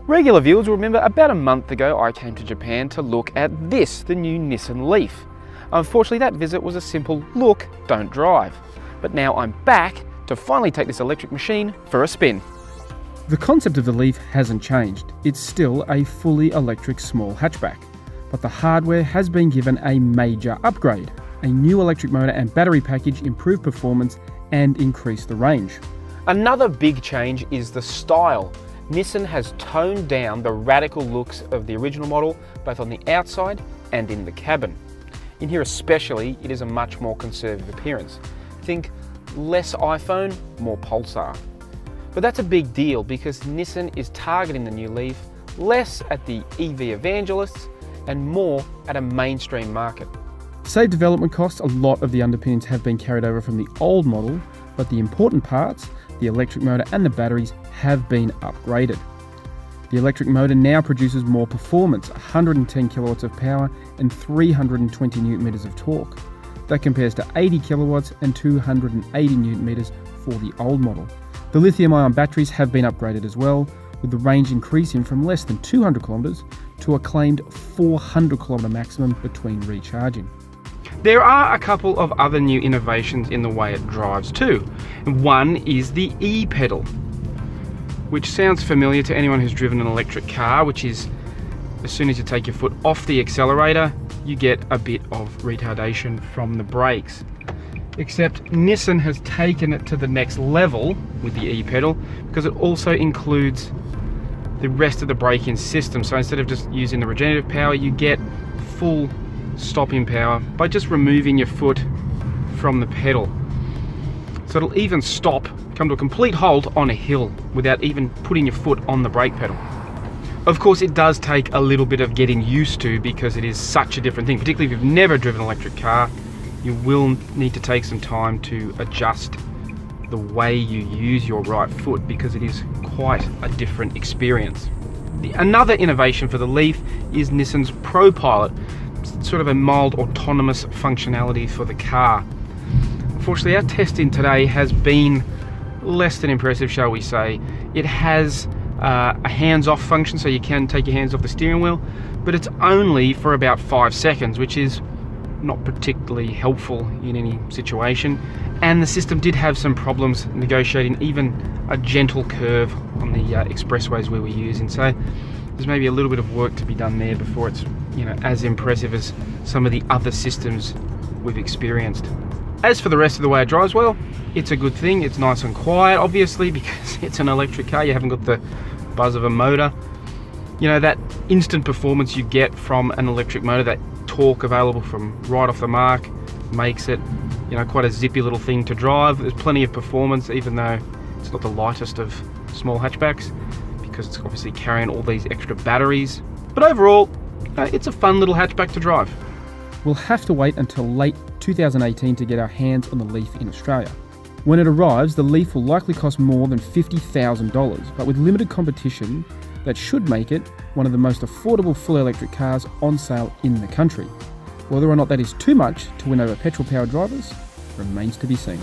Regular viewers will remember about a month ago I came to Japan to look at this, the new Nissan Leaf. Unfortunately that visit was a simple look, don't drive. But now I'm back to finally take this electric machine for a spin. The concept of the Leaf hasn't changed. It's still a fully electric small hatchback. But the hardware has been given a major upgrade. A new electric motor and battery package improve performance and increase the range. Another big change is the style. Nissan has toned down the radical looks of the original model, both on the outside and in the cabin. In here especially, it is a much more conservative appearance. Think less iPhone, more Pulsar. But that's a big deal because Nissan is targeting the new Leaf less at the EV evangelists and more at a mainstream market. To save development costs, a lot of the underpinnings have been carried over from the old model, but the important parts, the electric motor and the batteries, have been upgraded. The electric motor now produces more performance, 110 kilowatts of power and 320 newton meters of torque. That compares to 80 kilowatts and 280 newton meters for the old model. The lithium-ion batteries have been upgraded as well, with the range increasing from less than 200 kilometers to a claimed 400 kilometer maximum between recharging. There are a couple of other new innovations in the way it drives too. One is the e-pedal, which sounds familiar to anyone who's driven an electric car, which is as soon as you take your foot off the accelerator, you get a bit of retardation from the brakes. Except Nissan has taken it to the next level with the e-pedal because it also includes the rest of the braking system. So instead of just using the regenerative power, you get full stopping power by just removing your foot from the pedal. So it'll even stop, come to a complete halt on a hill without even putting your foot on the brake pedal. Of course, it does take a little bit of getting used to because it is such a different thing. Particularly if you've never driven an electric car, you will need to take some time to adjust the way you use your right foot because it is quite a different experience. Another innovation for the Leaf is Nissan's ProPilot, sort of a mild autonomous functionality for the car. Unfortunately, our testing today has been less than impressive, shall we say. It has a hands-off function, so you can take your hands off the steering wheel, but it's only for about 5 seconds, which is not particularly helpful in any situation. And the system did have some problems negotiating even a gentle curve on the expressways we were using, so there's maybe a little bit of work to be done there before it's as impressive as some of the other systems we've experienced. As for the rest of the way it drives, well, it's a good thing. It's nice and quiet, obviously, because it's an electric car. You haven't got the buzz of a motor. That instant performance you get from an electric motor, that torque available from right off the mark, makes it quite a zippy little thing to drive. There's plenty of performance, even though it's not the lightest of small hatchbacks, because it's obviously carrying all these extra batteries. But overall, it's a fun little hatchback to drive. We'll have to wait until late 2018 to get our hands on the Leaf in Australia. When it arrives, the Leaf will likely cost more than $50,000, but with limited competition, that should make it one of the most affordable fully electric cars on sale in the country. Whether or not that is too much to win over petrol-powered drivers remains to be seen.